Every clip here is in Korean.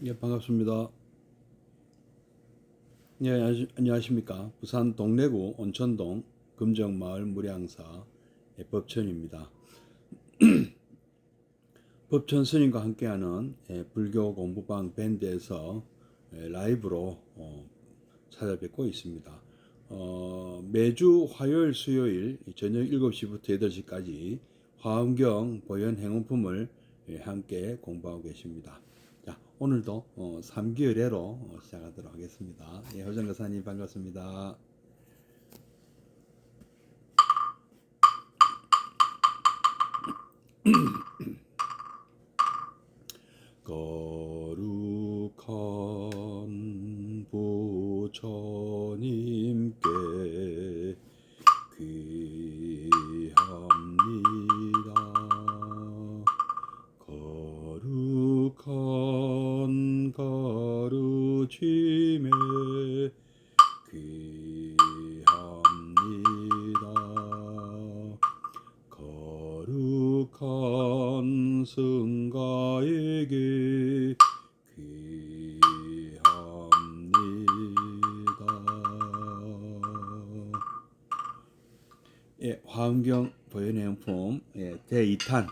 예, 반갑습니다. 예, 안녕하십니까. 부산 동래구 온천동 금정마을 무량사 법천입니다. 법천 스님과 함께하는 불교 공부방 밴드에서 라이브로 찾아뵙고 있습니다. 매주 화요일, 수요일 저녁 7시부터 8시까지 화엄경 보현 행운품을 함께 공부하고 계십니다. 자, 오늘도 3기열애로 시작하도록 하겠습니다. 예, 호정 교사님 반갑습니다. 거룩한 부처님께 귀합니다. 거룩한 가르침에 귀합니다. 거룩한 승가에게 귀합니다. 예, 화엄경 보현행품 제2탄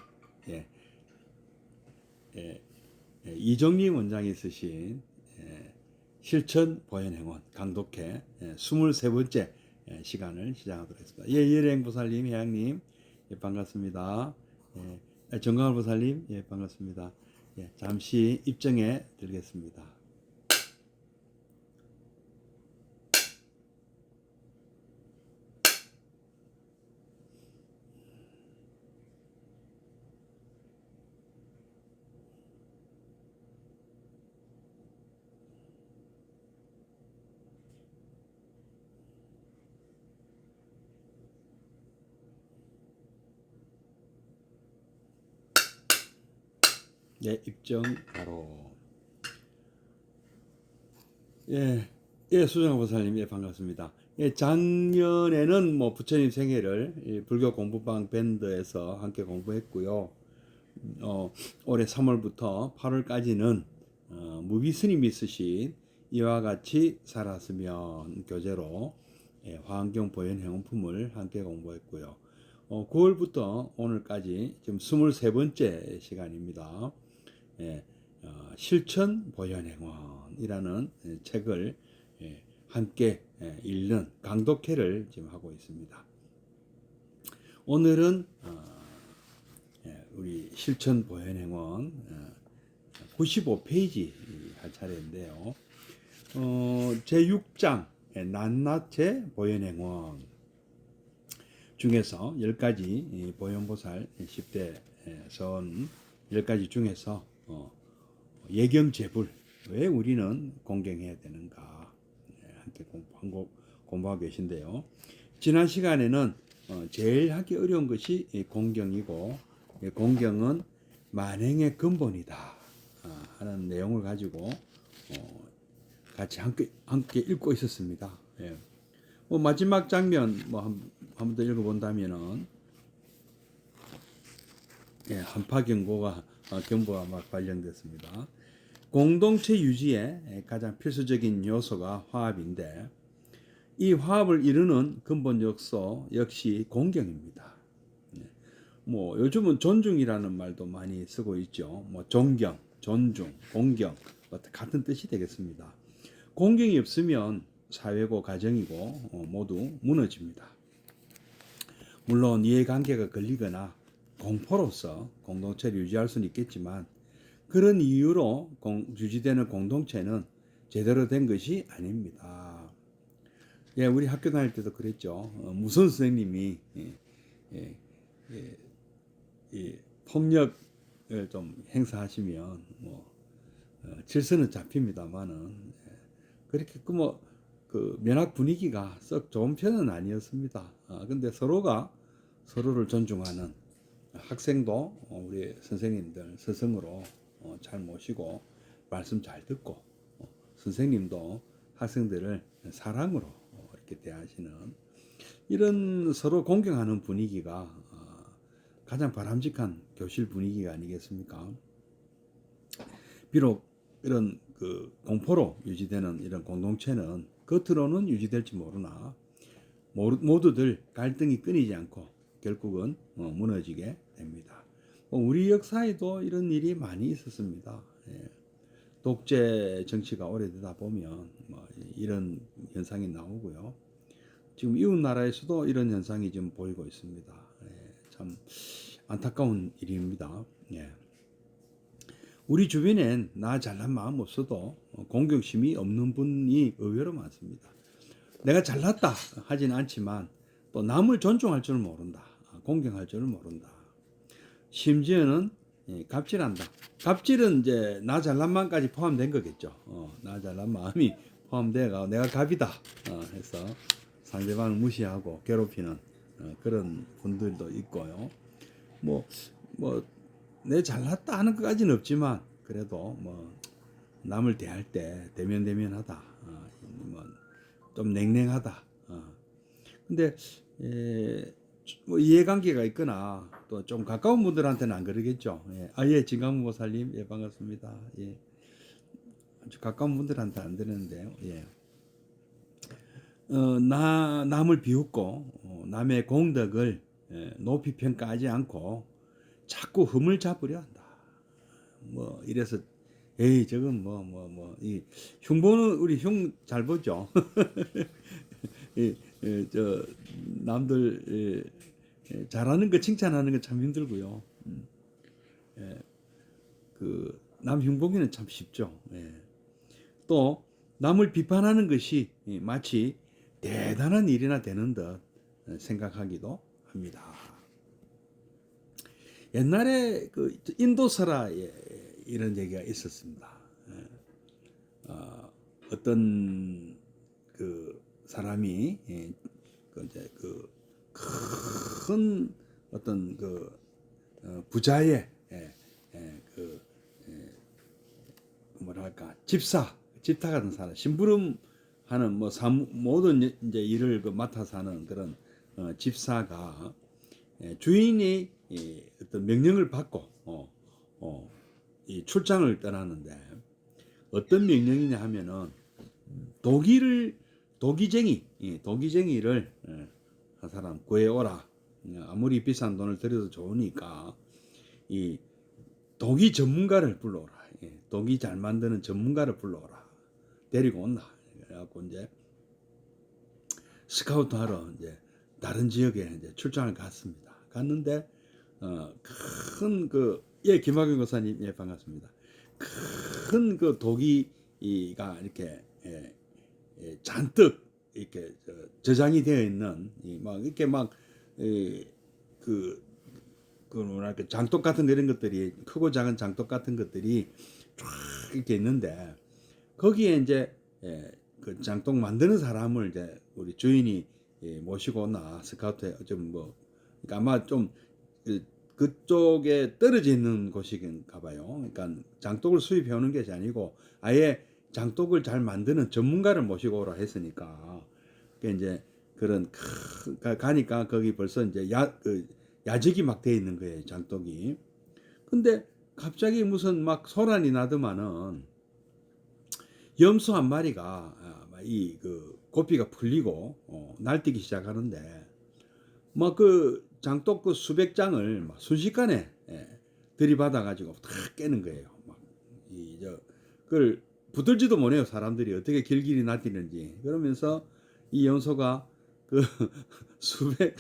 이정림 원장이 쓰신 실천 보현행원 강독회 23번째 시간을 시작하도록 하겠습니다. 예, 예령 보살님, 회장님, 예, 반갑습니다. 정강을 보살님, 예, 반갑습니다. 예, 잠시 입정해 드리겠습니다. 예, 입정 바로. 예, 예, 수정화 보살님, 예, 반갑습니다. 예, 작년에는 뭐 부처님 생애를 불교 공부방 밴드에서 함께 공부했고요. 올해 3월부터 8월까지는 무비 스님이 쓰신 이와 같이 살았으면 교재로 화엄경 보현 행운품을 함께 공부했고요. 9월부터 오늘까지 지금 23번째 시간입니다. 예, 실천 보현 행운이라는 책을 함께 읽는 강독회를 지금 하고 있습니다. 오늘은 우리 실천 보현행원 95페이지 할 차례인데요. 제6장 낱낱의 보현행원 중에서 10가지 보현보살 10대 선 10가지 중에서 예경제불 왜 우리는 공경해야 되는가 함께 공부하고 계신데요. 지난 시간에는 제일 하기 어려운 것이 공경이고 공경은 만행의 근본이다 하는 내용을 가지고 같이 함께 읽고 있었습니다. 예. 뭐 마지막 장면 한 번 더 읽어본다면은 한파경보가 막 발령됐습니다. 공동체 유지에 가장 필수적인 요소가 화합인데 이 화합을 이루는 근본 요소 역시 공경입니다. 뭐 요즘은 존중이라는 말도 많이 쓰고 있죠. 뭐 존경, 존중, 공경 같은 뜻이 되겠습니다. 공경이 없으면 사회고 가정이고 모두 무너집니다. 물론 이해관계가 걸리거나 공포로서 공동체를 유지할 수는 있겠지만 그런 이유로 유지되는 공동체는 제대로 된 것이 아닙니다. 예, 우리 학교 다닐 때도 그랬죠. 무슨 선생님이 폭력을 좀 행사하시면 질서는 잡힙니다만은 그렇게 그 면학 분위기가 썩 좋은 편은 아니었습니다. 근데 서로가 서로를 존중하는 학생도 우리 선생님들 스승으로 잘 모시고 말씀 잘 듣고 선생님도 학생들을 사랑으로 이렇게 대하시는 이런 서로 공경하는 분위기가 가장 바람직한 교실 분위기가 아니겠습니까? 비록 이런 그 공포로 유지되는 이런 공동체는 겉으로는 유지될지 모르나 모두들 갈등이 끊이지 않고 결국은 무너지게 됩니다. 우리 역사에도 이런 일이 많이 있었습니다. 예. 독재 정치가 오래되다 보면 이런 현상이 나오고요. 지금 이웃 나라에서도 이런 현상이 지금 보이고 있습니다. 예. 참 안타까운 일입니다. 예. 우리 주변엔 나 잘난 마음 없어도 공경심이 없는 분이 의외로 많습니다. 내가 잘났다 하진 않지만 또 남을 존중할 줄 모른다. 공경할 줄 모른다. 심지어는 갑질한다. 갑질은 이제 나 잘난 마음까지 포함된 거겠죠. 나 잘난 마음이 포함돼가 내가 갑이다 해서 상대방을 무시하고 괴롭히는 그런 분들도 있고요. 내 잘났다 하는 것까지는 없지만 그래도 남을 대할 때 대면대면하다. 좀 냉랭하다. 근데 이해관계가 있거나 또 좀 가까운 분들한테는 안 그러겠죠. 예, 진강무 보살님, 예, 반갑습니다. 예, 아주 가까운 분들한테 안 되는데요. 예, 남을 비웃고 남의 공덕을 높이 평가하지 않고 자꾸 흠을 잡으려 한다. 이래서 에이 저건 이 흉보는 우리 흉 잘 보죠. 저 남들 잘하는 거 칭찬하는 거 참 힘들고요. 그 남 흉보기는 참 쉽죠. 또 남을 비판하는 것이 마치 대단한 일이나 되는 듯 생각하기도 합니다. 옛날에 그 인도설화에 이런 얘기가 있었습니다. 어떤 그 사람이 이제 큰 어떤 그 부자의 그 뭐랄까 집사 같은 사람, 심부름하는 모든 이제 일을 맡아서 하는 그런 집사가 주인이 어떤 명령을 받고 이 출장을 떠나는데 어떤 명령이냐 하면은 도기쟁이를 한 사람 구해오라. 아무리 비싼 돈을 들여도 좋으니까 이 도기 전문가를 불러오라. 도기 잘 만드는 전문가를 불러오라. 데리고 온다. 그래갖고 이제 스카우트하러 이제 다른 지역에 이제 출장을 갔습니다. 갔는데 김학용 교사님, 예, 반갑습니다. 큰 그 도기가 이렇게 잔뜩 이렇게 저장이 되어 있는 뭐랄까 장독 같은 이런 것들이 크고 작은 장독 같은 것들이 쫙 이렇게 있는데 거기에 이제 그 장독 만드는 사람을 이제 우리 주인이 모시고 나 스카우트에 그러니까 아마 좀 그쪽에 떨어져 있는 곳인가 봐요. 그러니까 장독을 수입해 오는 것이 아니고 아예 장독을 잘 만드는 전문가를 모시고 오라 했으니까 이제 그런 가니까 거기 벌써 이제 야적이 막 돼 있는 거예요, 장독이. 근데 갑자기 무슨 막 소란이 나더만은 염소 한 마리가 그 고삐가 풀리고 날뛰기 시작하는데 장독 수백 장을 순식간에 들이받아 가지고 다 깨는 거예요. 그걸 붙들지도 못해요. 사람들이 어떻게 길길이 날뛰는지. 그러면서 이 염소가 그 수백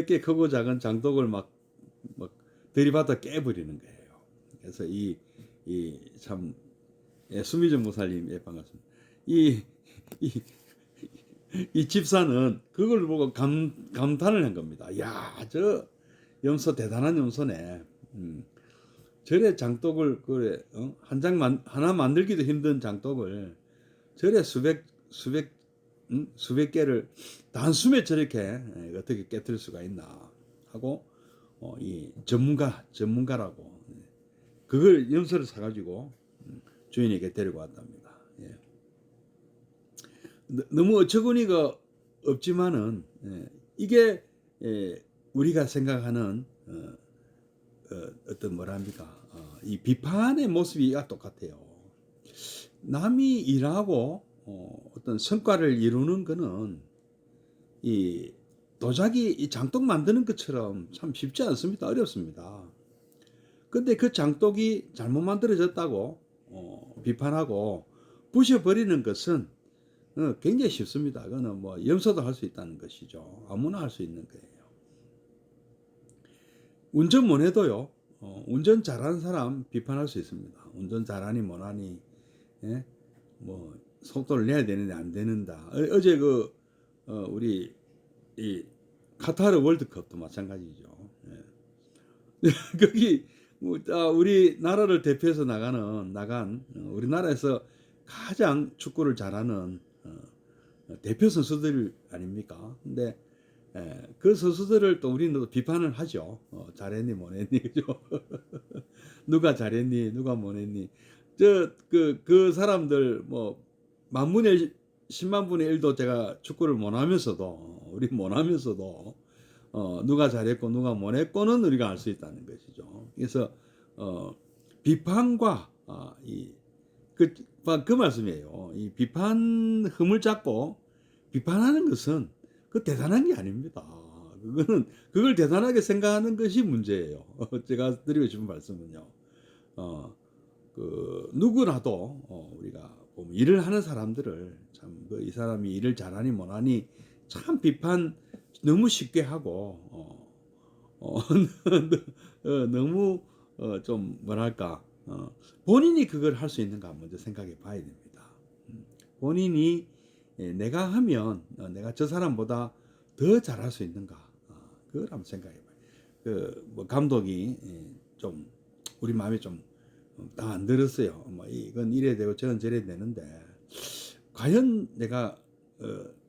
개 크고 작은 장독을 막 들이받아 깨버리는 거예요. 그래서 참 수미정 모살님, 예, 반갑습니다. 이 집사는 그걸 보고 감탄을 한 겁니다. 야, 저 염소 대단한 염소네. 저래 장독을 하나 만들기도 힘든 장독을 저래 수백 개를 단숨에 저렇게 어떻게 깨뜨릴 수가 있나 하고 이 전문가라고 그걸 염소를 사가지고 주인에게 데리고 왔답니다. 예. 너무 어처구니가 없지만은 이게 우리가 생각하는 어떤 뭐랍니까 이 비판의 모습이 똑같아요. 남이 일하고 어떤 성과를 이루는 거는 이 도자기 이 장독 만드는 것처럼 참 쉽지 않습니다. 어렵습니다. 근데 그 장독이 잘못 만들어졌다고 비판하고 부셔버리는 것은 굉장히 쉽습니다. 그거는 뭐 염소도 할 수 있다는 것이죠. 아무나 할 수 있는 거예요. 운전 못 해도요. 운전 잘하는 사람 비판할 수 있습니다. 운전 잘하니 못하니, 예? 뭐 속도를 내야 되는데 안 되는다. 어제 우리 이 카타르 월드컵도 마찬가지죠. 예. 거기 우리 나라를 대표해서 나간 우리나라에서 가장 축구를 잘하는 대표 선수들 아닙니까? 근데 그 선수들을 또 우리는 또 비판을 하죠. 잘했니 못했니 그죠? 누가 잘했니 누가 못했니? 그 사람들 뭐 만분의 1, 10만 분의 1도 제가 축구를 못하면서도 우리 못하면서도 누가 잘했고 누가 못했고는 우리가 알 수 있다는 것이죠. 그래서 비판과 그 말씀이에요. 이 비판 흠을 잡고 비판하는 것은 그 대단한 게 아닙니다. 그걸 대단하게 생각하는 것이 문제예요. 제가 드리고 싶은 말씀은요. 누구라도 우리가 보면 일을 하는 사람들을 참 이 사람이 일을 잘하니 못하니 참 비판 너무 쉽게 하고 너무 좀 뭐랄까 본인이 그걸 할 수 있는가 먼저 생각해 봐야 됩니다. 본인이 내가 하면 내가 저 사람보다 더 잘할 수 있는가 그걸 한번 생각해 봐요. 뭐 감독이 좀 우리 마음에 좀 딱 안 들었어요. 뭐 이건 이래야 되고 저건 저래야 되는데 과연 내가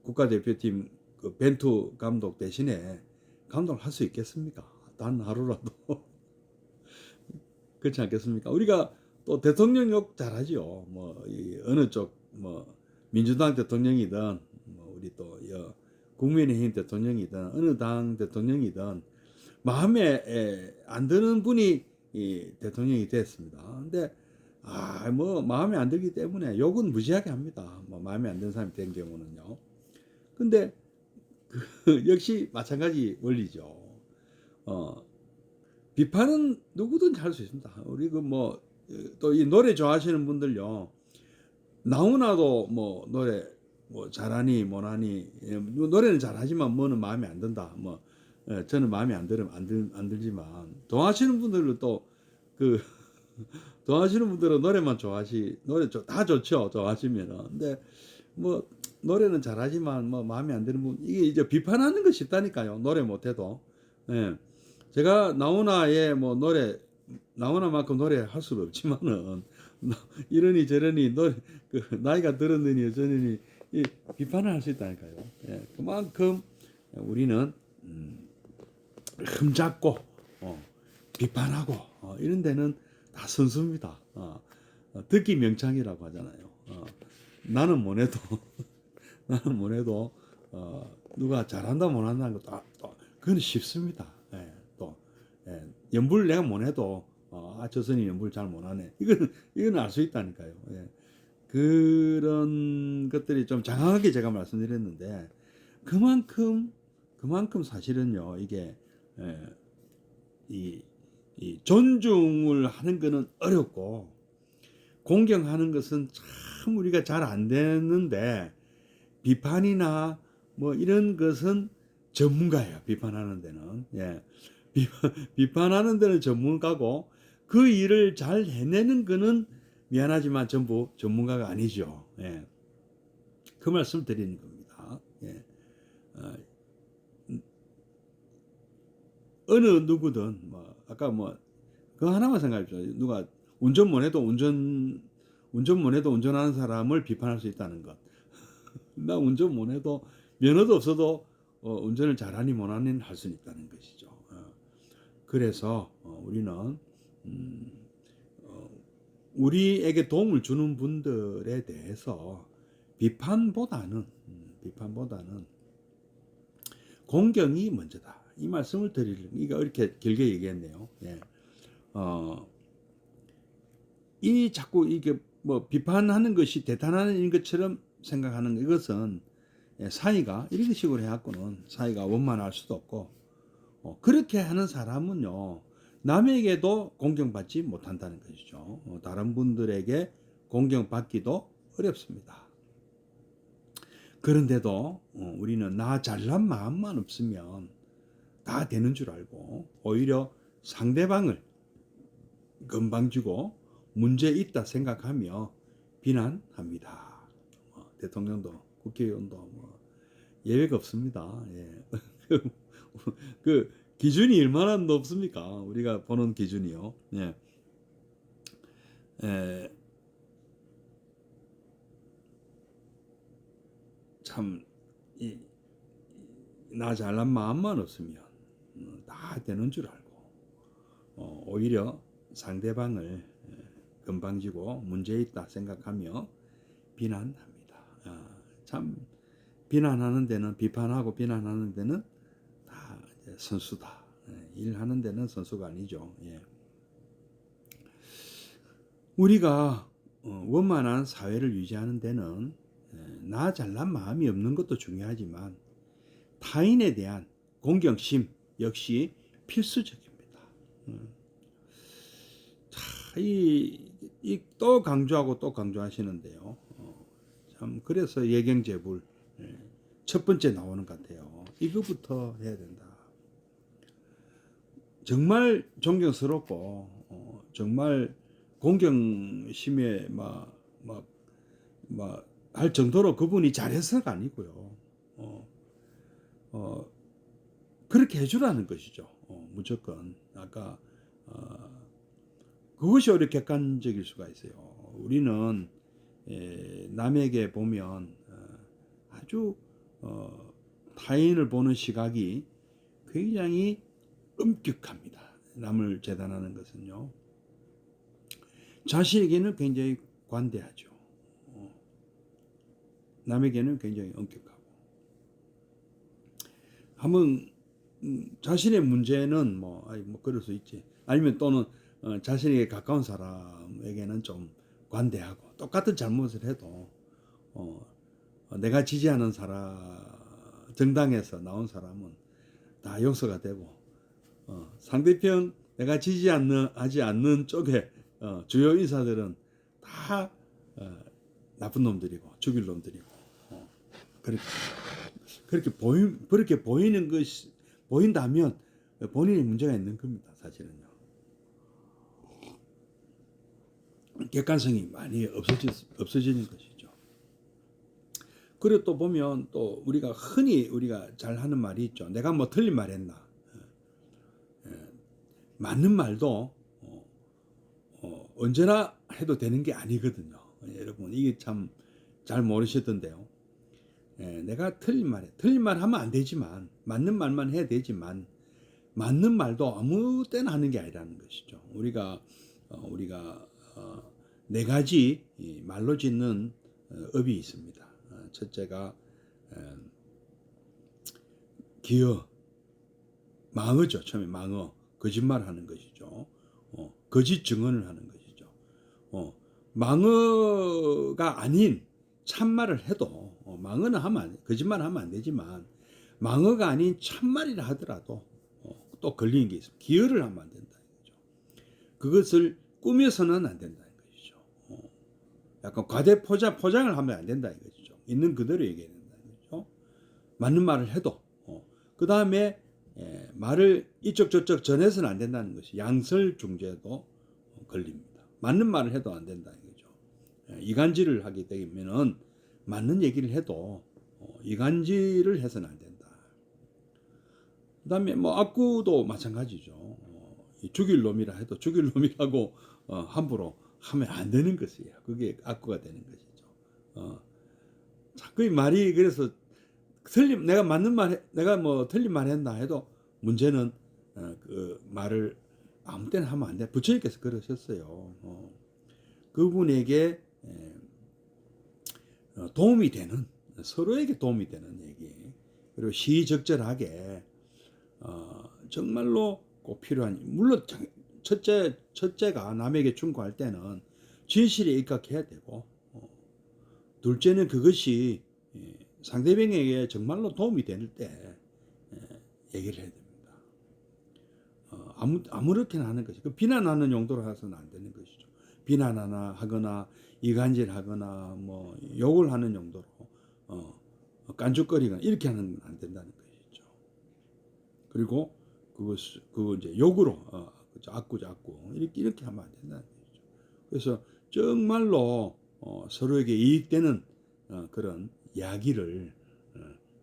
국가대표팀 그 벤투 감독 대신에 감독을 할 수 있겠습니까? 단 하루라도 그렇지 않겠습니까? 우리가 또 대통령 욕 잘하죠. 뭐 어느 쪽 뭐 민주당 대통령이든 뭐 우리 또 국민의힘 대통령이든 어느 당 대통령이든 마음에 안 드는 분이 대통령이 됐습니다. 근데 뭐 마음에 안 들기 때문에 욕은 무지하게 합니다. 뭐 마음에 안 드는 사람이 된 경우는요. 근데 역시 마찬가지 원리죠. 비판은 누구든지 할 수 있습니다. 우리 또 이 노래 좋아하시는 분들요. 나훈아도 뭐 노래 뭐 잘하니 못하니 노래는 잘하지만 뭐는 마음에 안 든다. 뭐 저는 마음에 안 들지만 좋아하시는 분들은 또 좋아하시는 분들은 노래만 노래 다 좋죠. 좋아하시면은. 근데 뭐 노래는 잘하지만 뭐 마음에 안 드는 분 이게 이제 비판하는 것이 있다니까요. 노래 못해도. 예. 제가 나훈아만큼 노래 할 수는 없지만은 이러니 저러니 나이가 들었느니 여전히 비판을 할 수 있다니까요. 예. 그만큼 우리는 흠잡고 비판하고 이런 데는 다 선수입니다. 듣기 명창이라고 하잖아요. 나는 못해도 누가 잘한다 못한다는 것도 그건 쉽습니다. 예, 연불 내가 못해도 저 선이 연불 잘 못하네. 이건 알 수 있다니까요. 예. 그런 것들이 좀 장황하게 제가 말씀드렸는데 그만큼 사실은요 이게 이 존중을 하는 것은 어렵고 공경하는 것은 참 우리가 잘 안 되는데 비판이나 뭐 이런 것은 전문가예요. 비판하는 데는. 예. 비판하는 데는 전문가고 그 일을 잘 해내는 거는 미안하지만 전부 전문가가 아니죠. 예. 그 말씀 드리는 겁니다. 예. 어느 누구든 뭐 아까 뭐 그거 하나만 생각해보죠. 누가 운전 못해도 운전하는 사람을 비판할 수 있다는 것. 나 운전 못해도 면허도 없어도 운전을 잘하니 못하니 할 수 있다는 것이죠. 그래서 우리는 우리에게 도움을 주는 분들에 대해서 비판보다는 공경이 먼저다. 이 말씀을 이거 이렇게 길게 얘기했네요. 예. 자꾸 이게 뭐 비판하는 것이 대단한 일인 것처럼 생각하는 이것은 사이가 이런 식으로 해갖고는 사이가 원만할 수도 없고 그렇게 하는 사람은요 남에게도 공경받지 못한다는 것이죠. 다른 분들에게 공경받기도 어렵습니다. 그런데도 우리는 나 잘난 마음만 없으면 다 되는 줄 알고 오히려 상대방을 건방지고 문제 있다 생각하며 비난합니다. 대통령도 국회의원도 뭐 예외가 없습니다. 예. 그 기준이 얼마나 높습니까? 우리가 보는 기준이요. 예. 참, 나 잘난 마음만 없으면 다 되는 줄 알고 오히려 상대방을 건방지고 문제 있다 생각하며 비난합니다. 참 비난하는 데는 비판하고 비난하는 데는 다 선수다. 일하는 데는 선수가 아니죠. 예. 우리가 원만한 사회를 유지하는 데는 나 잘난 마음이 없는 것도 중요하지만 타인에 대한 공경심 역시 필수적입니다. 또 강조하고 또 강조하시는데요. 참 그래서 예경제불 첫 번째 나오는 것 같아요. 이거부터 해야 된다. 정말 존경스럽고 정말 공경심에 할 정도로 그분이 잘해서가 아니고요. 그렇게 해주라는 것이죠. 무조건. 아까 그것이 오히려 객관적일 수가 있어요. 우리는 남에게 보면 아주 타인을 보는 시각이 굉장히 엄격합니다. 남을 재단하는 것은요. 자신에게는 굉장히 관대하죠. 남에게는 굉장히 엄격하고. 한번 자신의 문제는 뭐 그럴 수 있지. 아니면 또는 자신에게 가까운 사람에게는 좀 관대하고 똑같은 잘못을 해도 내가 지지하는 사람 정당에서 나온 사람은 다 용서가 되고 상대편 내가 지지하지 않는 쪽에 주요 인사들은 다 나쁜 놈들이고 죽일 놈들이고 그렇게 보이는 것이 보인다면 본인이 문제가 있는 겁니다. 사실은요. 객관성이 많이 없어지는 것이죠. 그리고 또 보면 또 우리가 흔히 잘 하는 말이 있죠. 내가 뭐 틀린 말 했나. 맞는 말도 언제나 해도 되는 게 아니거든요. 여러분 이게 참 잘 모르셨던데요. 내가 틀린 말 하면 안 되지만 맞는 말만 해야 되지만 맞는 말도 아무 때나 하는 게 아니라는 것이죠. 우리가 네 가지 말로 짓는 업이 있습니다. 첫째가 기어, 망어죠. 처음에 망어, 거짓말하는 것이죠. 거짓 증언을 하는 것이죠. 망어가 아닌 참말을 해도 망어는 거짓말 하면 안 되지만 망어가 아닌 참말이라 하더라도 또 걸리는 게 있습니다. 기여를 하면 안 된다는 거죠. 그것을 꾸며서는 안 된다는 것이죠. 약간 과대 포장을 하면 안 된다는 것이죠. 있는 그대로 얘기해야 된다는 거죠. 맞는 말을 해도 그 다음에 말을 이쪽 저쪽 전해서는 안 된다는 것이 양설중재도 걸립니다. 맞는 말을 해도 안 된다는 거죠. 이간질을 하게 되면은 맞는 얘기를 해도 이간질을 해서는 안 된다. 그 다음에 뭐 악구도 마찬가지죠. 죽일 놈이라 해도 죽일 놈이라고 함부로 하면 안 되는 것이에요. 그게 악구가 되는 것이죠. 자꾸 말이 그래서 내가 맞는 말, 내가 뭐 틀린 말 했나 해도 문제는 그 말을 아무 때나 하면 안 돼. 부처님께서 그러셨어요. 그분에게 도움이 되는, 서로에게 도움이 되는 얘기, 그리고 시적절하게 정말로 꼭 필요한, 물론 첫째가 남에게 충고할 때는 진실에 입각해야 되고, 둘째는 그것이 상대방에게 정말로 도움이 될 때 얘기를 해야 됩니다. 아무렇게나 하는 것이, 그 비난하는 용도로 해서는 안 되는 것이죠. 비난하거나 이간질하거나 뭐 욕을 하는 용도로 깐죽거리거나 이렇게 하는 안 된다는 것이죠. 그리고 그거 이제 욕으로 자꾸 이렇게 하면 안 된다는 것이죠. 그래서 정말로 서로에게 이익되는 그런 이야기를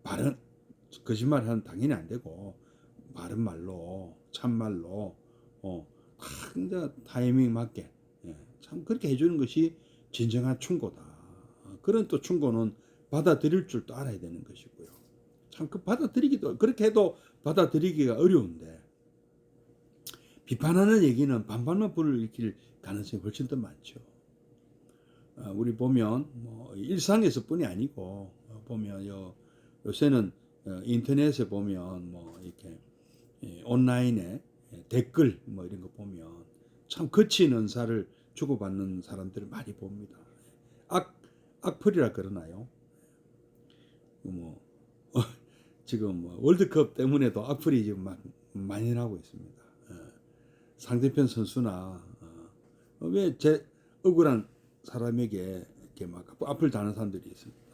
바른 거짓말하는 당연히 안 되고 바른 말로 참말로 이제 타이밍 맞게 참 그렇게 해주는 것이 진정한 충고다. 그런 또 충고는 받아들일 줄 또 알아야 되는 것이고요. 참 그 받아들이기도 그렇게 해도 받아들이기가 어려운데 비판하는 얘기는 반발만 불러일으킬 가능성이 훨씬 더 많죠. 우리 보면 뭐 일상에서뿐이 아니고 보면 요새는 인터넷에 보면 뭐 이렇게 온라인에 댓글 뭐 이런 거 보면 참 거친 은사를 주고받는 사람들을 많이 봅니다. 악플이라 그러나요? 뭐 지금 뭐 월드컵 때문에도 악플이 지금 많이 나오고 있습니다. 상대편 선수나 왜 제 억울한 사람에게 이렇게 막 악플 다는 사람들이 있습니다.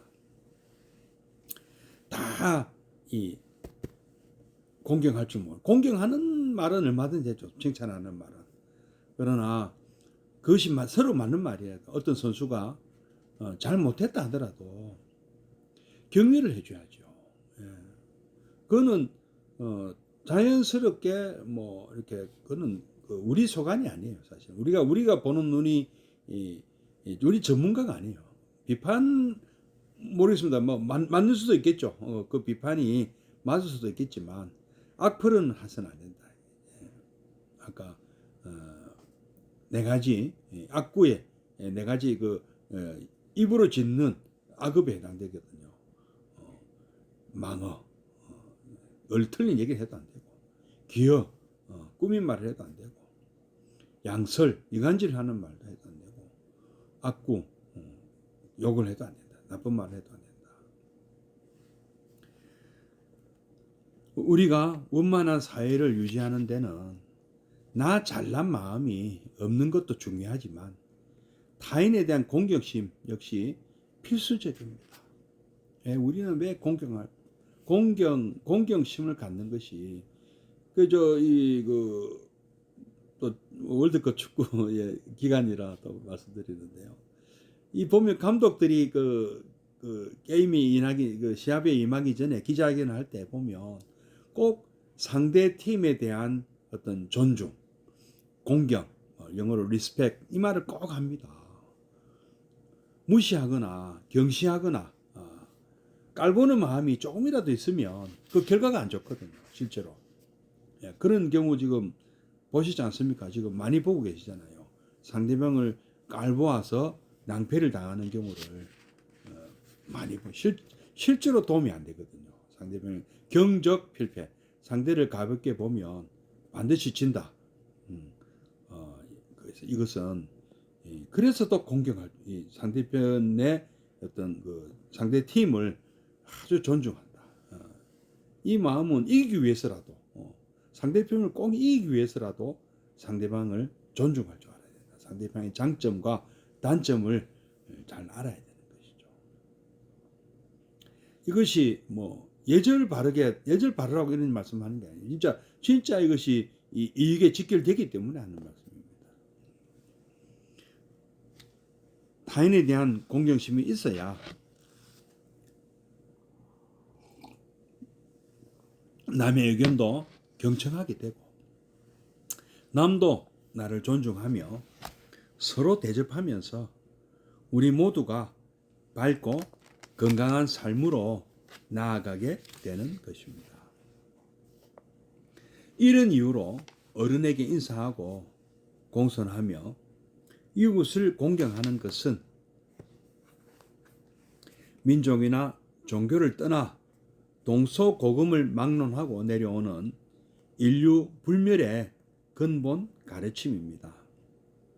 다 이 공경할 줄 모르고 공경하는 말은 얼마든지 해줘. 칭찬하는 말은. 그러나 그것이 서로 맞는 말이에요. 어떤 선수가 잘 못했다 하더라도 격려를 해줘야죠. 예. 그거는 자연스럽게 뭐 이렇게 그거는 우리 소관이 아니에요. 사실 우리가 보는 눈이 우리 전문가가 아니에요. 비판 모르겠습니다. 뭐 맞는 수도 있겠죠. 그 비판이 맞을 수도 있겠지만 악플은 해서는 안 된다. 예. 아까 네 가지 악구에 네 가지 입으로 짓는 악업에 해당되거든요. 망어, 얼틀린 얘기를 해도 안 되고, 기어, 꾸민 말을 해도 안 되고, 양설, 이간질 하는 말도 해도 안 되고, 악구, 욕을 해도 안 된다. 나쁜 말을 해도 안 된다. 우리가 원만한 사회를 유지하는 데는 나 잘난 마음이 없는 것도 중요하지만 타인에 대한 공경심 역시 필수적입니다. 우리는 왜 공경심을 갖는 것이 또 월드컵 축구 기간이라 또 말씀드리는데요. 이 보면 감독들이 그 게임이 시합에 임하기 전에 기자회견을 할 때 보면 꼭 상대 팀에 대한 어떤 존중, 공경, 영어로 리스펙 이 말을 꼭 합니다. 무시하거나 경시하거나 깔보는 마음이 조금이라도 있으면 그 결과가 안 좋거든요. 실제로. 그런 경우 지금 보시지 않습니까? 지금 많이 보고 계시잖아요. 상대방을 깔보아서 낭패를 당하는 경우를 많이 보고 실제로 도움이 안 되거든요. 상대방의 경적 필패. 상대를 가볍게 보면 반드시 진다. 그래서 이것은 그래서 또 공격할 상대편의 어떤 상대 팀을 아주 존중한다. 이 마음은 이기기 위해서라도 상대편을 꼭 이기기 위해서라도 상대방을 존중할 줄 알아야 된다. 상대방의 장점과 단점을 잘 알아야 되는 것이죠. 이것이 뭐 예절 바르라고 이런 말씀하는 게 아니에요. 진짜 이것이 이익에 직결되기 때문에 하는 말씀입니다. 타인에 대한 공경심이 있어야 남의 의견도 경청하게 되고 남도 나를 존중하며 서로 대접하면서 우리 모두가 밝고 건강한 삶으로 나아가게 되는 것입니다. 이런 이유로 어른에게 인사하고 공손하며 이웃을 공경하는 것은 민족이나 종교를 떠나 동서고금을 막론하고 내려오는 인류 불멸의 근본 가르침입니다.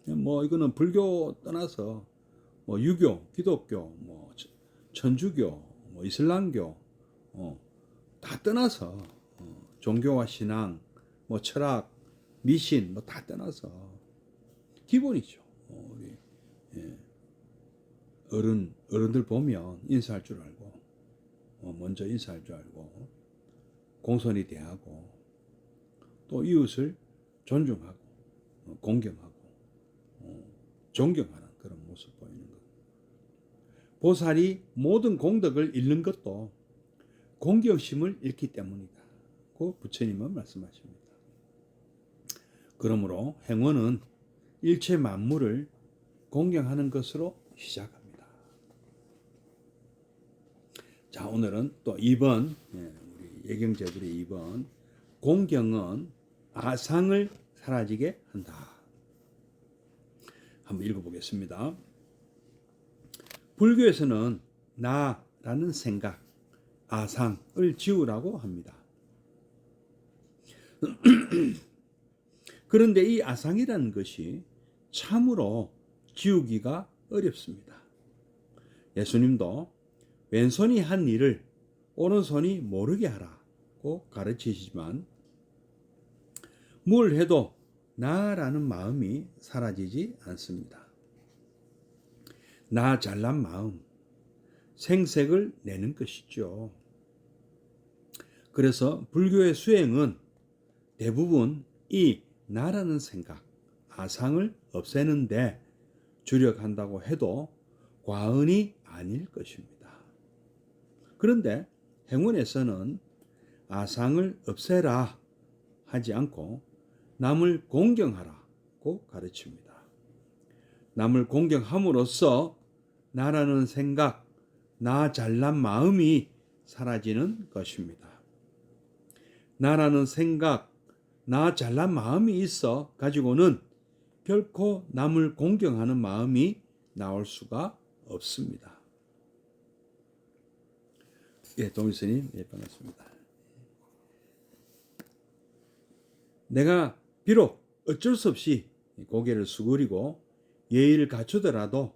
뭐 이거는 불교 떠나서 뭐 유교, 기독교, 뭐 천주교, 뭐 이슬람교 다 떠나서 종교와 신앙, 뭐 철학, 미신 뭐 다 떠나서 기본이죠. 우리 예, 어른들 보면 인사할 줄 알고 먼저 인사할 줄 알고 공손히 대하고 또 이웃을 존중하고 공경하고 존경하는 그런 모습 보이는 것. 보살이 모든 공덕을 잃는 것도 공경심을 잃기 때문이다. 고 부처님은 말씀하십니다. 그러므로 행원은 일체 만물을 공경하는 것으로 시작합니다. 자, 오늘은 또 2번, 우리 예경제들의 2번, 공경은 아상을 사라지게 한다. 한번 읽어보겠습니다. 불교에서는 나라는 생각, 아상을 지우라고 합니다. 그런데 이 아상이라는 것이 참으로 지우기가 어렵습니다. 예수님도 왼손이 한 일을 오른손이 모르게 하라고 가르치시지만 뭘 해도 나라는 마음이 사라지지 않습니다. 나 잘난 마음, 생색을 내는 것이죠. 그래서 불교의 수행은 대부분 이 나라는 생각, 아상을 없애는데 주력한다고 해도 과언이 아닐 것입니다. 그런데 행원에서는 아상을 없애라 하지 않고 남을 공경하라고 가르칩니다. 남을 공경함으로써 나라는 생각, 나 잘난 마음이 사라지는 것입니다. 나라는 생각, 나 잘난 마음이 있어 가지고는 결코 남을 공경하는 마음이 나올 수가 없습니다. 예, 동일스님, 예, 반갑습니다. 내가 비록 어쩔 수 없이 고개를 수그리고 예의를 갖추더라도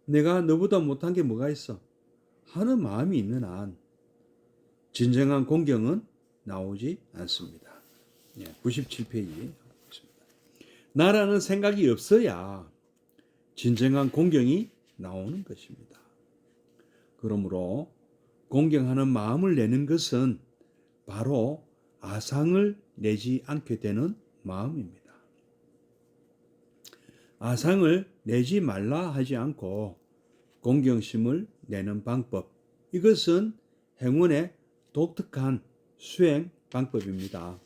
내가 너보다 못한 게 뭐가 있어? 하는 마음이 있는 한 진정한 공경은 나오지 않습니다. 97페이지. 나라는 생각이 없어야 진정한 공경이 나오는 것입니다. 그러므로 공경하는 마음을 내는 것은 바로 아상을 내지 않게 되는 마음입니다. 아상을 내지 말라 하지 않고 공경심을 내는 방법, 이것은 행원의 독특한 수행 방법입니다.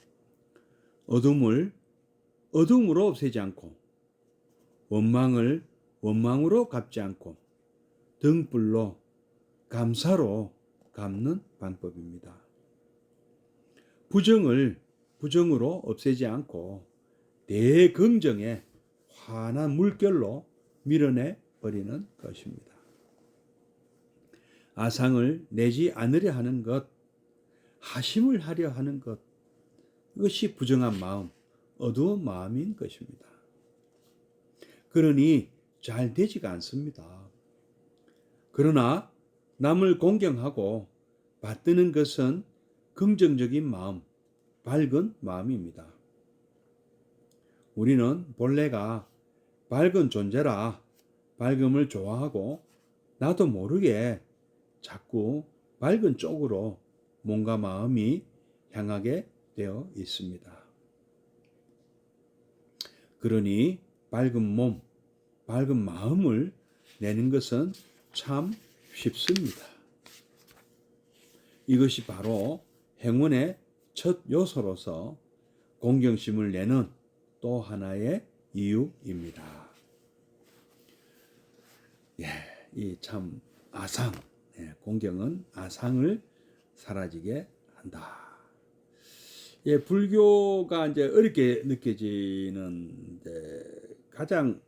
어둠을 어둠으로 없애지 않고 원망을 원망으로 갚지 않고 등불로 감사로 갚는 방법입니다. 부정을 부정으로 없애지 않고 대긍정의 환한 물결로 밀어내 버리는 것입니다. 아상을 내지 않으려 하는 것, 하심을 하려 하는 것, 이것이 부정한 마음, 어두운 마음인 것입니다. 그러니 잘 되지가 않습니다. 그러나 남을 공경하고 받드는 것은 긍정적인 마음, 밝은 마음입니다. 우리는 본래가 밝은 존재라 밝음을 좋아하고 나도 모르게 자꾸 밝은 쪽으로 몸과 마음이 향하게 되어 있습니다. 그러니 밝은 몸, 밝은 마음을 내는 것은 참 쉽습니다. 이것이 바로 행운의 첫 요소로서 공경심을 내는 또 하나의 이유입니다. 이 참 아상, 공경은 아상을 사라지게 한다. 불교가 이제 어렵게 느껴지는 가장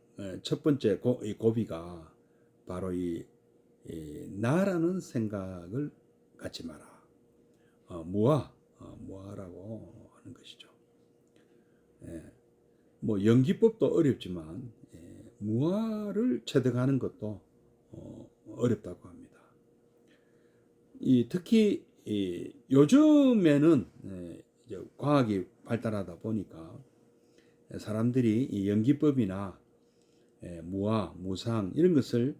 첫 번째 고비가 바로 이 나라는 생각을 갖지 마라. 무아라고 하는 것이죠. 뭐 연기법도 어렵지만 무아를 체득하는 것도 어렵다고 합니다. 특히 요즘에는 이제 과학이 발달하다 보니까 사람들이 이 연기법이나 무아, 무상 이런 것을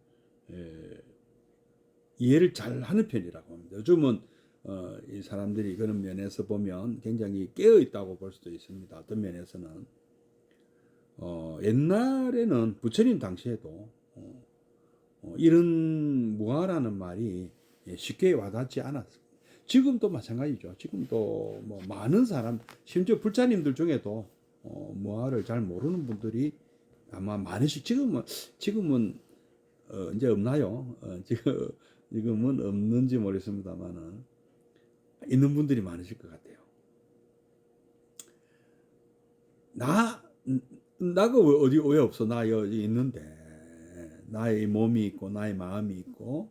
이해를 잘 하는 편이라고 합니다. 요즘은 이 사람들이 그런 면에서 보면 굉장히 깨어 있다고 볼 수도 있습니다. 어떤 면에서는 옛날에는 부처님 당시에도 이런 무아라는 말이 쉽게 와닿지 않았습니다. 지금도 마찬가지죠. 지금도 뭐 많은 사람, 심지어 불자님들 중에도 무아를 잘 모르는 분들이 아마 많으시. 지금은 이제 없나요? 지금은 없는지 모르겠습니다만은 있는 분들이 많으실 것 같아요. 나가 어디 왜 없어? 나 여기 있는데. 나의 몸이 있고 나의 마음이 있고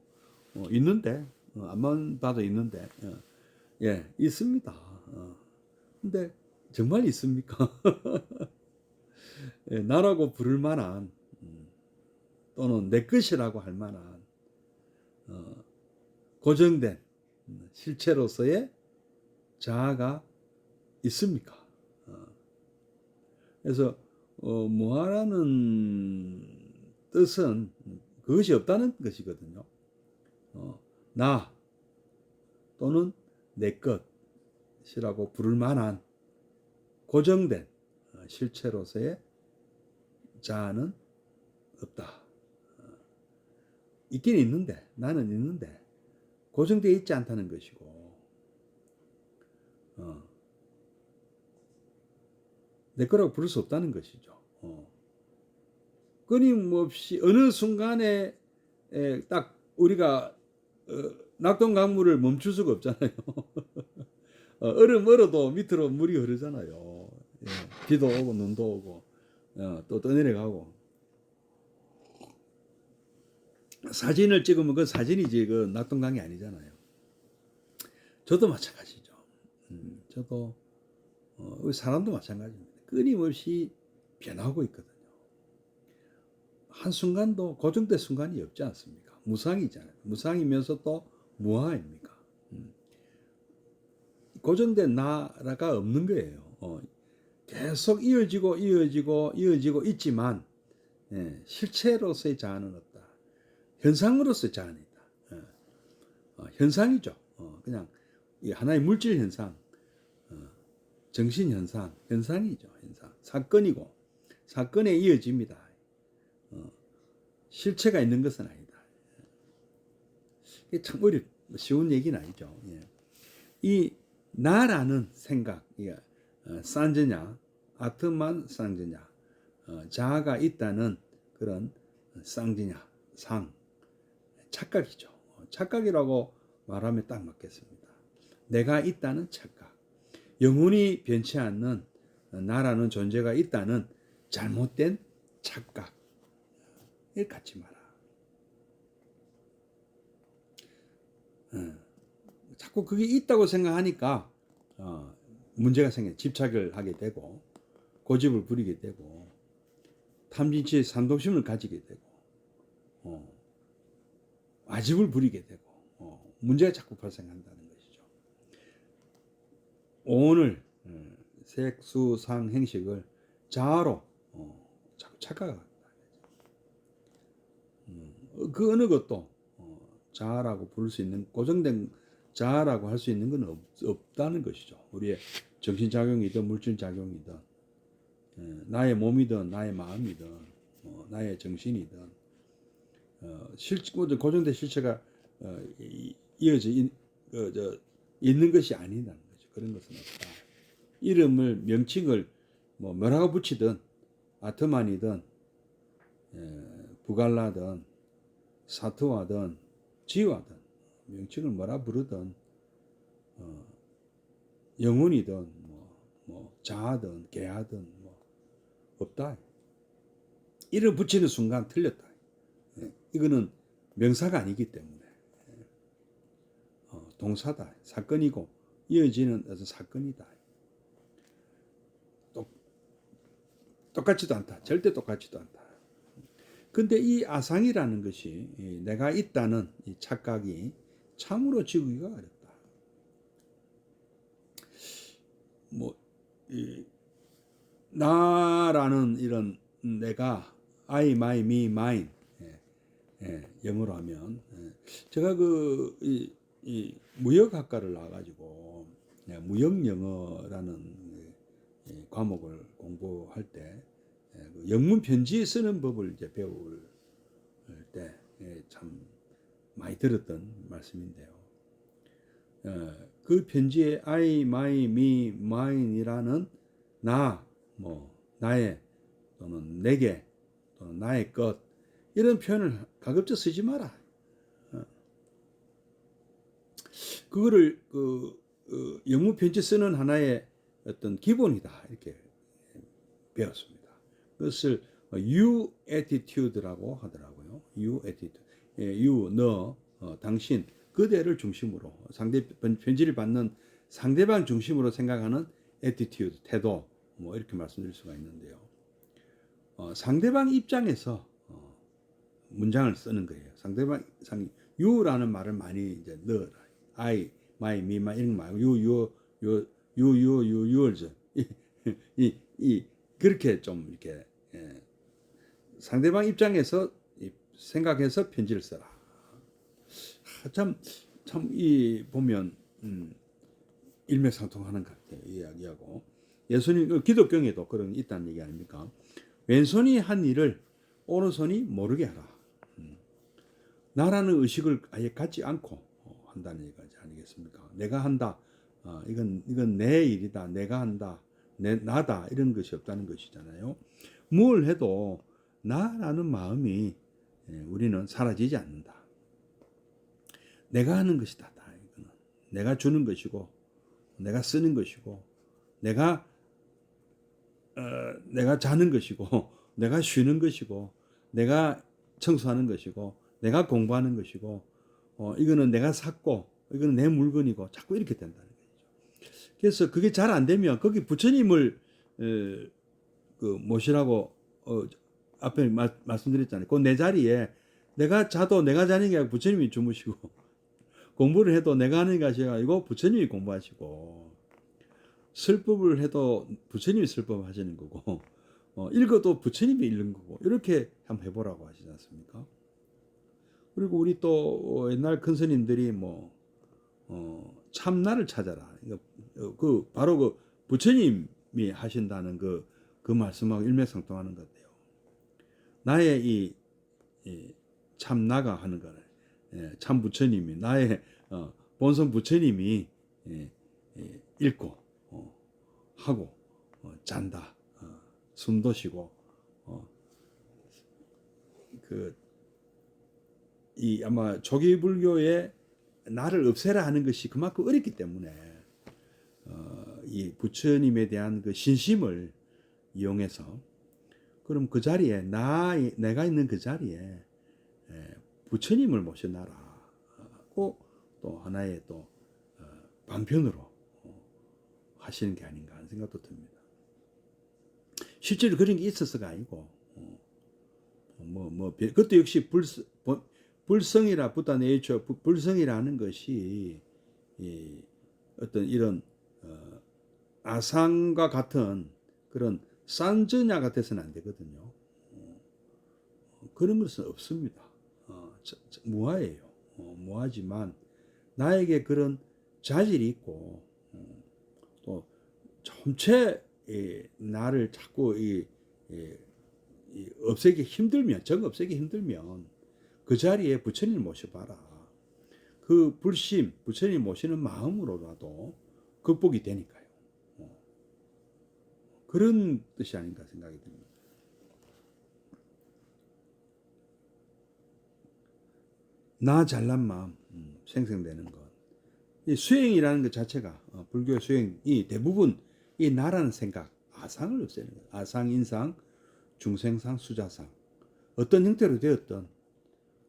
있는데 앞만 봐도 있는데 예, 있습니다. 근데 정말 있습니까? 예, 나라고 부를 만한 또는 내 것이라고 할 만한 고정된 실체로서의 자아가 있습니까? 그래서 무아라는 뜻은 그것이 없다는 것이거든요. 나 또는 내 것이라고 부를 만한 고정된 실체로서의 자아는 없다. 있긴 있는데, 나는 있는데 고정되어 있지 않다는 것이고 내 거라고 부를 수 없다는 것이죠. 끊임없이 어느 순간에 딱 우리가 낙동강물을 멈출 수가 없잖아요. 얼음 얼어도 밑으로 물이 흐르잖아요. 예, 비도 오고 눈도 오고 또 떠내려가고. 사진을 찍으면 그 사진이지 그 낙동강이 아니잖아요. 저도 마찬가지죠. 저도 사람도 마찬가지입니다. 끊임없이 변하고 있거든요. 한순간도 고정된 순간이 없지 않습니까? 무상이잖아요. 무상이면서 또 무아입니까? 고정된 나라가 없는 거예요. 계속 이어지고 있지만 실체로서의 자아는 없다. 현상으로서의 자아는 있다. 현상이죠. 그냥 하나의 물질 현상, 정신 현상, 현상이죠. 현상. 사건이고 사건에 이어집니다. 실체가 있는 것은 아니다. 이게 참 쉬운 얘기는 아니죠. 이 나라는 생각, 산저냐, 아트만 쌍저냐, 자아가 있다는 그런 쌍저냐, 착각이죠. 착각이라고 말하면 딱 맞겠습니다. 내가 있다는 착각, 영원히 변치 않는 나라는 존재가 있다는 잘못된 착각. 을 갖지 마라. 자꾸 그게 있다고 생각하니까 문제가 생겨. 집착을 하게 되고 고집을 부리게 되고 탐진치의 산독심을 가지게 되고 아집을 부리게 되고 문제가 자꾸 발생한다는 것이죠. 오늘 색수상 행식을 자아로 자꾸 착각합니다. 그 어느 것도 자아라고 부를 수 있는 고정된 자아라고 할 수 있는 건 없다는 것이죠. 우리의 정신작용이든 물질작용이든 나의 몸이든 나의 마음이든 나의 정신이든 고정된 실체가 이어져 있는 것이 아니라는 거죠. 그런 것은 없다. 이름을 명칭을 뭐라고 붙이든 아트만이든 부갈라든 사트와든 지와든 명칭을 뭐라 부르든 영혼이든 자아든 개하든 없다. 이름 붙이는 순간 틀렸다. 이거는 명사가 아니기 때문에 동사다. 사건이고 이어지는 어떤 사건이다. 똑같지도 않다. 절대 똑같지도 않다. 근데 이 아상이라는 것이 내가 있다는 이 착각이 참으로 지우기가 어렵다. 뭐, 나라는 이런 내가 I, my, me, mine 영어로 하면 제가 이 무역학과를 나와가지고 무역영어라는 과목을 공부할 때 그 영문 편지 쓰는 법을 이제 배울 때 참 많이 들었던 말씀인데요. 그 편지에 I, my, me, mine이라는 나, 뭐 나의 또는 내게 또는 나의 것 이런 표현을 가급적 쓰지 마라. 그거를 영문 편지 쓰는 하나의 어떤 기본이다 이렇게 배웠습니다. 그것을 you attitude라고 하더라고요. you attitude, you 너 당신 그대를 중심으로 편지를 받는 상대방 중심으로 생각하는 attitude 태도 뭐 이렇게 말씀드릴 수가 있는데요. 상대방 입장에서 문장을 쓰는 거예요. you라는 말을 많이 이제 너, I, my, me, my 이런 거 말고 yours 그렇게 좀 이렇게 상대방 입장에서 생각해서 편지를 써라. 참 이 보면 일맥상통하는 것 같아요. 이 이야기하고 예수님 기독교에도 그런 있다는 얘기 아닙니까? 왼손이 한 일을 오른손이 모르게 하라. 나라는 의식을 아예 갖지 않고 한다는 얘기 아니겠습니까? 내가 한다. 이건 내 일이다. 내가 한다. 나다. 이런 것이 없다는 것이잖아요. 뭘 해도 나라는 마음이 우리는 사라지지 않는다. 내가 하는 것이다. 이거는 내가 주는 것이고, 내가 쓰는 것이고, 내가 자는 것이고, 내가 쉬는 것이고, 내가 청소하는 것이고, 내가 공부하는 것이고, 이거는 내가 샀고, 이거는 내 물건이고, 자꾸 이렇게 된다는 거죠. 그래서 그게 잘 안 되면 거기 부처님을 모시라고 앞에 말씀드렸잖아요. 그 내 자리에 내가 자도 내가 자는 게 아니고 부처님이 주무시고 공부를 해도 내가 하는 것이 아니고 부처님이 공부하시고 설법을 해도 부처님이 설법하시는 거고 읽어도 부처님이 읽는 거고 이렇게 한번 해보라고 하시지 않습니까? 그리고 우리 또 옛날 큰 스님들이 참나를 찾아라. 바로 그 부처님이 하신다는 그 말씀하고 일맥상통하는 것 같아요. 나의 이 참나가 하는 거는 참 부처님이 나의 본성 부처님이 읽고 하고 잔다. 숨도 쉬고 아마 조기 불교의 나를 없애라 하는 것이 그만큼 어렵기 때문에 이 부처님에 대한 그 신심을 이용해서 그럼 그 자리에 내가 있는 그 자리에 부처님을 모셔놔라고 또 하나의 또 방편으로 하시는 게 아닌가 하는 생각도 듭니다. 실제로 그런 게 있어서가 아니고 그것도 역시 불성이라 부다 네이처 불성이라는 것이 어떤 이런 아상과 같은 그런 산전야 같아서는 안 되거든요. 그런 것은 없습니다. 무아예요. 무아지만 나에게 그런 자질이 있고 또 전체 나를 자꾸 없애기 힘들면 정 없애기 힘들면 그 자리에 부처님을 모셔봐라. 그 불심 부처님 모시는 마음으로라도 극복이 되니까요. 그런 뜻이 아닌가 생각이 듭니다. 나 잘난 마음 생성되는 것. 이 수행이라는 것 자체가 불교 수행이 대부분 이 나라는 생각, 아상을 없애는 거예요. 아상, 인상, 중생상, 수자상. 어떤 형태로 되었든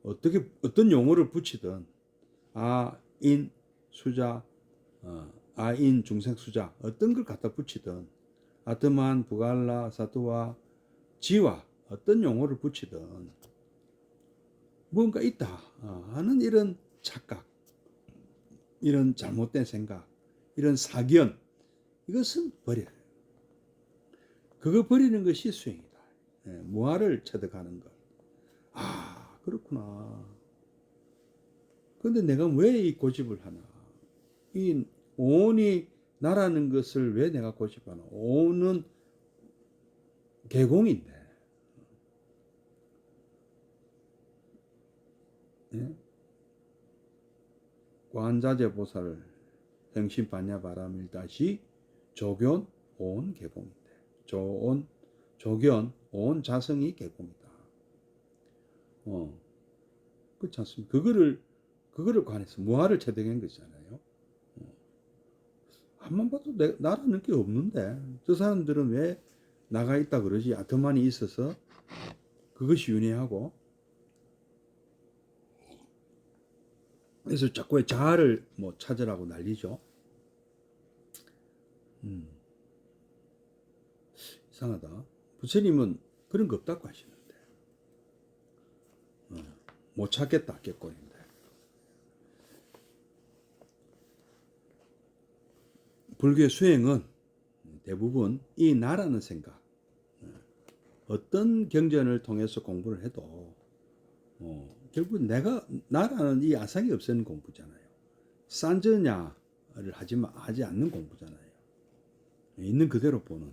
어떤 용어를 붙이든 인, 수자, 인, 중생, 수자 어떤 걸 갖다 붙이든 아트만, 부갈라, 사투와 지와 어떤 용어를 붙이든 뭔가 있다 하는 이런 착각, 이런 잘못된 생각, 이런 사견, 이것은 버려요. 그거 버리는 것이 수행이다. 무아를 체득하는 것. 아, 그렇구나. 근데 내가 왜 이 고집을 하나? 이 오온이 나라는 것을 왜 내가 고집하나? 오온은 개공인데. 예? 관자재 보살 행신 반야 바람일다시 조견 오온 개공인데. 조견 오온 자성이 개공이다. 그렇지 않습니까? 그거를 관해서 무아를 체득한 것이잖아요. 한번 봐도 나라는 게 없는데 저 사람들은 왜 나가 있다 그러지? 아트만이 있어서 그것이 윤회하고, 그래서 자꾸 자아를 뭐 찾으라고 난리죠. 이상하다. 부처님은 그런 거 없다고 하시는데 못 찾겠다 깼거인데. 불교의 수행은 대부분 이 나라는 생각, 어떤 경전을 통해서 공부를 해도 결국 나라는 이 아상이 없애는 공부잖아요. 산저냐를 하지 않는 공부잖아요. 있는 그대로 보는,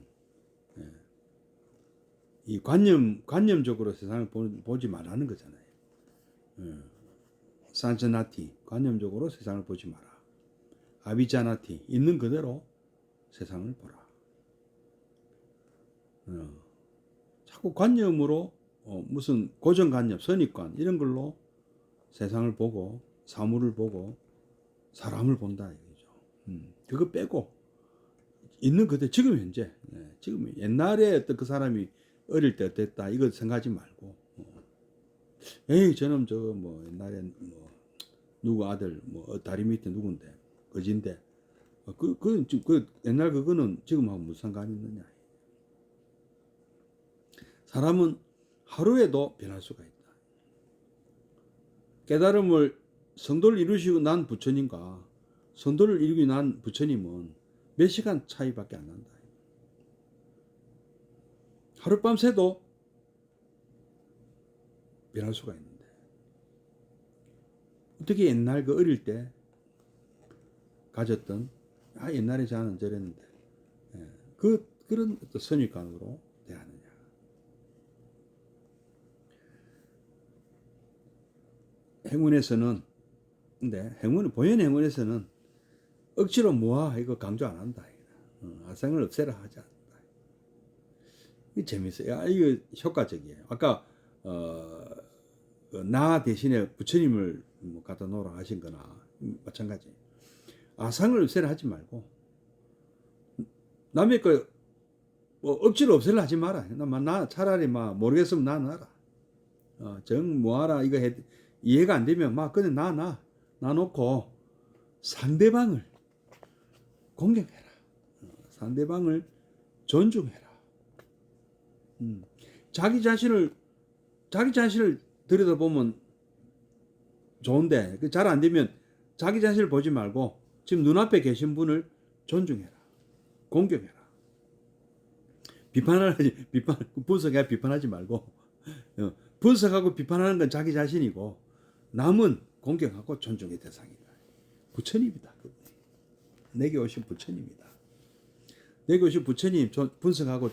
이 관념적으로 세상을 보지 말라는 거잖아요. 산저나티, 관념적으로 세상을 보지 마라. 아비자나티, 있는 그대로 세상을 보라. 자꾸 관념으로 무슨 고정관념, 선입관 이런 걸로 세상을 보고 사물을 보고 사람을 본다 이거죠. 그거 빼고 있는 그대로 지금 현재, 지금 옛날에 어떤 그 사람이 어릴 때 어땠다 이거 생각하지 말고, 에이 저놈 저거 뭐 옛날에 뭐 누구 아들 뭐 다리 밑에 누군데 거진데 그 옛날 그거는 지금하고 무슨 상관이 있느냐. 사람은 하루에도 변할 수가 있다. 깨달음을 성도를 이루시고 난 부처님과 성도를 이루고 난 부처님은 몇 시간 차이밖에 안 난다. 하룻밤 새도 변할 수가 있는데 어떻게 옛날 그 어릴 때 가졌던 옛날에 저는 저랬는데 그런 어떤 선입관으로 대하느냐. 행문에서는, 근데 보현 행문에서는 억지로 무아 이거 강조 안 한다. 아상을 없애라 하지 않는다. 이게 재밌어요. 이거 효과적이에요. 아까 나 대신에 부처님을 뭐 갖다 놓으라 하신 거나 마찬가지. 아상을 없애라 하지 말고 남의 거 뭐 억지로 없애라 하지 마라. 나 차라리 모르겠으면 나 놔라. 정 뭐하라 이거 이해가 안 되면 그냥 나 놓고 상대방을 공경해라. 상대방을 존중해라. 자기 자신을 들여다보면 좋은데 잘 안 되면 자기 자신을 보지 말고 지금 눈앞에 계신 분을 존중해라. 공경해라. 비판하지 말고 분석하고 비판하는 건 자기 자신이고 남은 공경하고 존중의 대상이다. 부처님이다. 내게 오신 부처님이다. 내게 오신 부처님 분석하고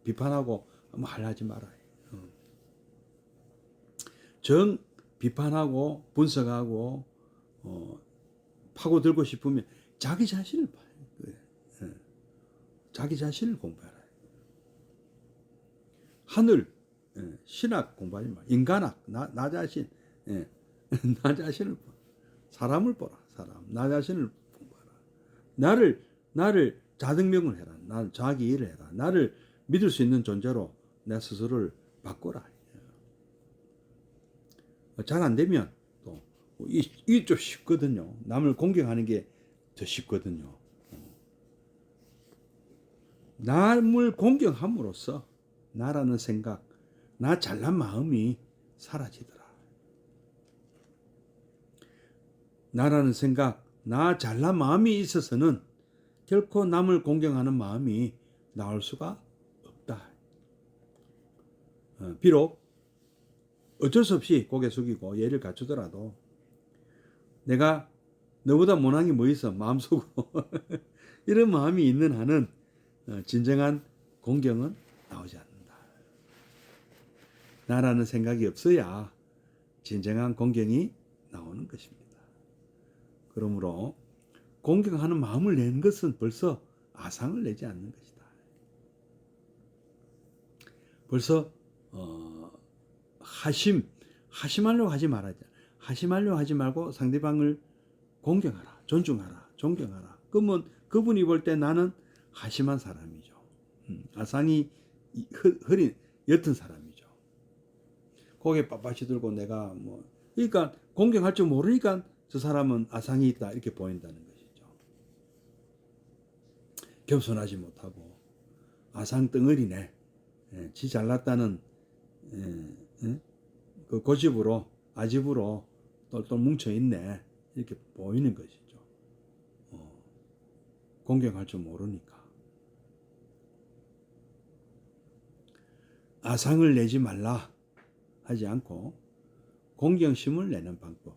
비판하고 하지 마라. 정 비판하고 분석하고 파고들고 싶으면 자기 자신을 봐요. 자기 자신을 공부하라. 하늘, 신학 공부하지 마. 인간학, 나 자신, 나 자신을 봐. 사람을 보라. 나 자신을 공부하라. 나를 자등명을 해라. 난 자기 일을 해라. 나를 믿을 수 있는 존재로 내 스스로를 바꿔라. 잘 안 되면 또 이게 좀 쉽거든요. 남을 공경하는 게 더 쉽거든요. 남을 공경함으로써 나라는 생각, 나 잘난 마음이 사라지더라. 나라는 생각, 나 잘난 마음이 있어서는 결코 남을 공경하는 마음이 나올 수가 없다. 비록 어쩔 수 없이 고개 숙이고 예를 갖추더라도 내가 너보다 못한 게 뭐 있어 마음속으로 이런 마음이 있는 한은 진정한 공경은 나오지 않는다. 나라는 생각이 없어야 진정한 공경이 나오는 것입니다. 그러므로 공경하는 마음을 내는 것은 벌써 아상을 내지 않는 것이다. 벌써 하심하려고 하지 말아야 돼. 하심하려고 하지 말고 상대방을 공경하라, 존중하라, 존경하라. 그러면 그분이 볼 때 나는 하심한 사람이죠. 아상이 흐린 옅은 사람이죠. 고개 빳빳이 들고 내가 그러니까 공경할 줄 모르니까 저 사람은 아상이 있다 이렇게 보인다는 것이죠. 겸손하지 못하고 아상 덩어리네. 지 잘났다는 그 고집으로 아집으로 똘똘 뭉쳐 있네 이렇게 보이는 것이죠. 공경할 줄 모르니까. 아상을 내지 말라 하지 않고 공경심을 내는 방법.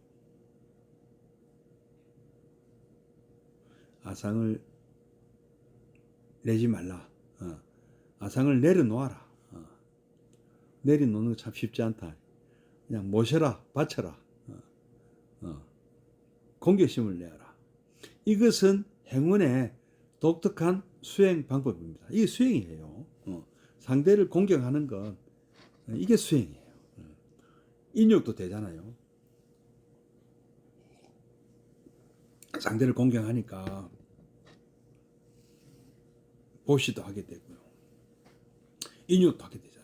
아상을 내지 말라. 아상을 내려놓아라. 내려놓는 거 참 쉽지 않다. 그냥 모셔라, 바쳐라. 공경심을 내어라. 이것은 행운의 독특한 수행 방법입니다. 이게 수행이에요. 상대를 공경하는 건 이게 수행이에요. 인욕도 되잖아요. 상대를 공경하니까 보시도 하게 되고요. 인욕도 하게 되잖아요.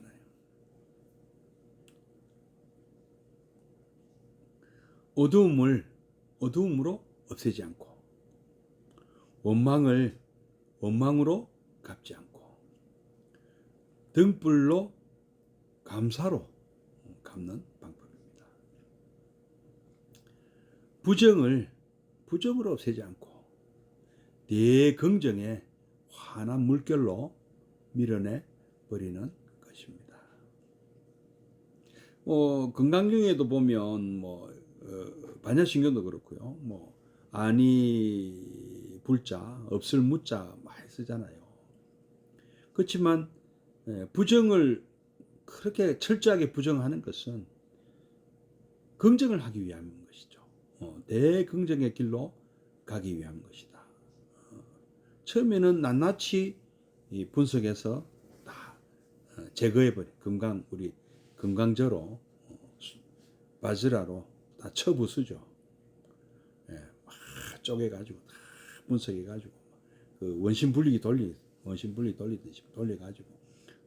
어두움으로 없애지 않고 원망을 원망으로 갚지 않고 등불로 감사로 갚는 방법입니다. 부정으로 없애지 않고 대긍정에 환한 물결로 밀어내 버리는 것입니다. 건강경에도 보면 반야신경도 그렇고요. 아니 불자, 없을 무자 많이 쓰잖아요. 그렇지만 부정을 그렇게 철저하게 부정하는 것은 긍정을 하기 위함인 것이죠. 대긍정의 길로 가기 위한 것이다. 처음에는 낱낱이 분석해서 다 제거해버린 우리 금강저로 바즈라로 다 쳐부수죠. 막 쪼개가지고 다 분석해가지고 그 원심 분리 돌리듯이 돌려가지고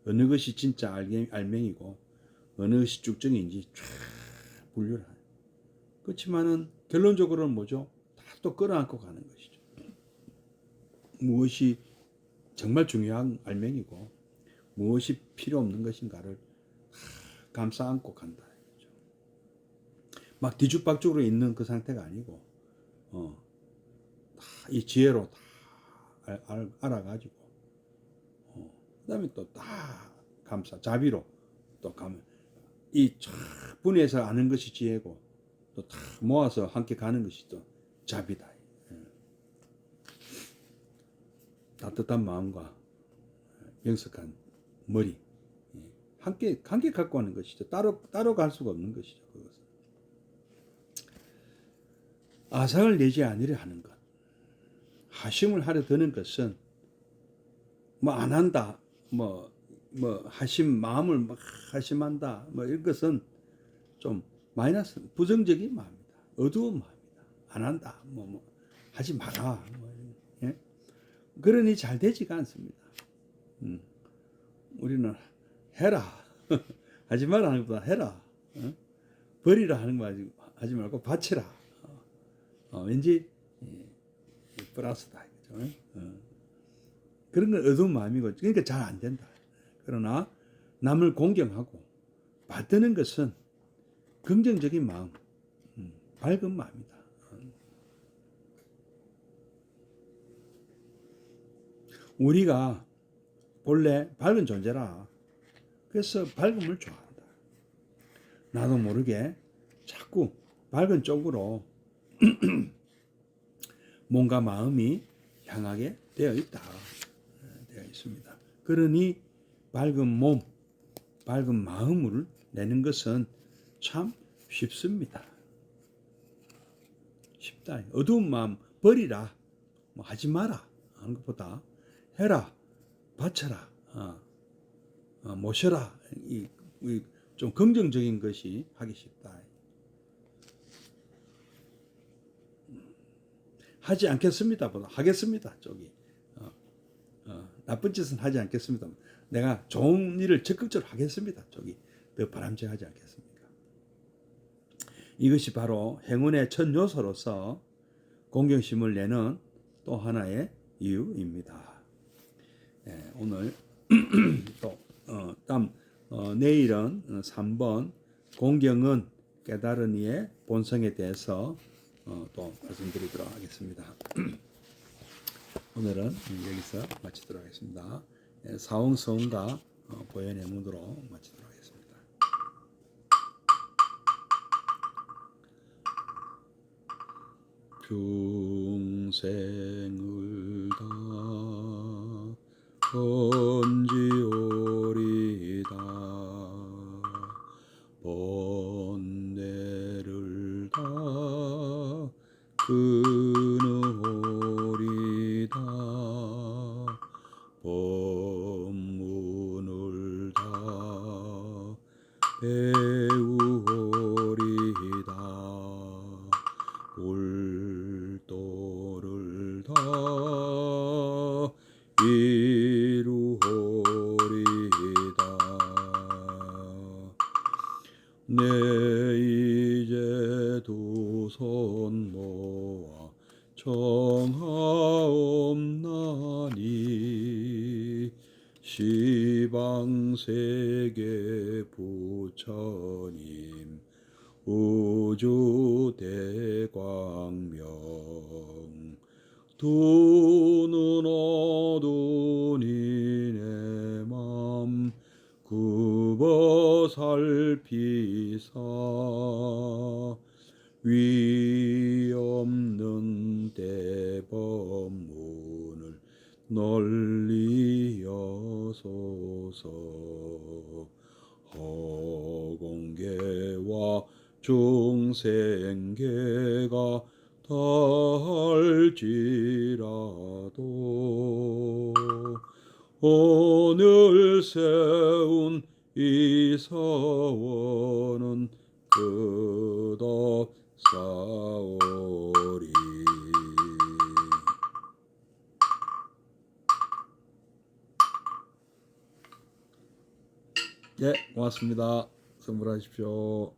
어느 것이 진짜 알맹이고 어느 것이 쭉정인지 쫙 분류를 해요. 그렇지만은 결론적으로는 뭐죠? 다 또 끌어안고 가는 것이죠. 무엇이 정말 중요한 알맹이고 무엇이 필요 없는 것인가를 감싸 안고 간다. 막 뒤죽박죽으로 있는 그 상태가 아니고 이 지혜로 다 알아가지고 그다음에 또 다 감싸 자비로 또 가면 이 분해해서 아는 것이 지혜고 또 다 모아서 함께 가는 것이 또 자비다. 따뜻한 마음과 명석한 머리 함께 갖고 하는 것이죠. 따로 갈 수가 없는 것이죠. 그것은 아상을 내지 않으려 하는 것, 하심을 하려 드는 것은 안 한다, 마음을 막 하심한다, 이런 것은 좀 마이너스, 부정적인 마음이다, 어두운 마음이다, 안 한다, 하지 마라, 예? 그러니 잘 되지가 않습니다. 우리는 해라, 하지 마라 하는 것보다 해라, 버리라 하는 거 하지 말고 바치라. 왠지 플러스다. 그런 건 어두운 마음이고 그러니까 잘 안 된다. 그러나 남을 공경하고 받드는 것은 긍정적인 마음, 밝은 마음이다. 우리가 본래 밝은 존재라. 그래서 밝음을 좋아한다. 나도 모르게 자꾸 밝은 쪽으로 몸과 마음이 향하게 되어 있다. 되어 있습니다. 그러니 밝은 몸, 밝은 마음을 내는 것은 참 쉽습니다. 쉽다. 어두운 마음 버리라, 뭐 하지 마라 하는 것보다 해라, 바쳐라, 모셔라, 좀 긍정적인 것이 하기 쉽다. 하지 않겠습니다 보다 하겠습니다 쪽이. 나쁜 짓은 하지 않겠습니다. 내가 좋은 일을 적극적으로 하겠습니다 쪽이 더 바람직하지 않겠습니까? 이것이 바로 행운의 첫 요소로서 공경심을 내는 또 하나의 이유입니다. 오늘 또 내일은 3번 공경은 깨달은 이의 본성에 대해서 또 말씀드리도록 하겠습니다. 오늘은 여기서 마치도록 하겠습니다. 사홍성과 보현의 문으로 마치도록 하겠습니다. 평생을 다 건지오리다 번뇌를 다 끊으오리다 법문을 다 배우오리다 불도를 다 이루오리다. 내 이제 두 손 모아 청하옵나니 시방세계 부처님 우주대광명 두 눈 어두운 이내 맘 굽어 살피사 위 없는 대법문을 널리 여소서 허공계와 중생계가 달지라도 오늘 세운 이 서원은 끝없사오리. 예, 고맙습니다. 선물하십시오.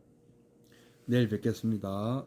내일 뵙겠습니다.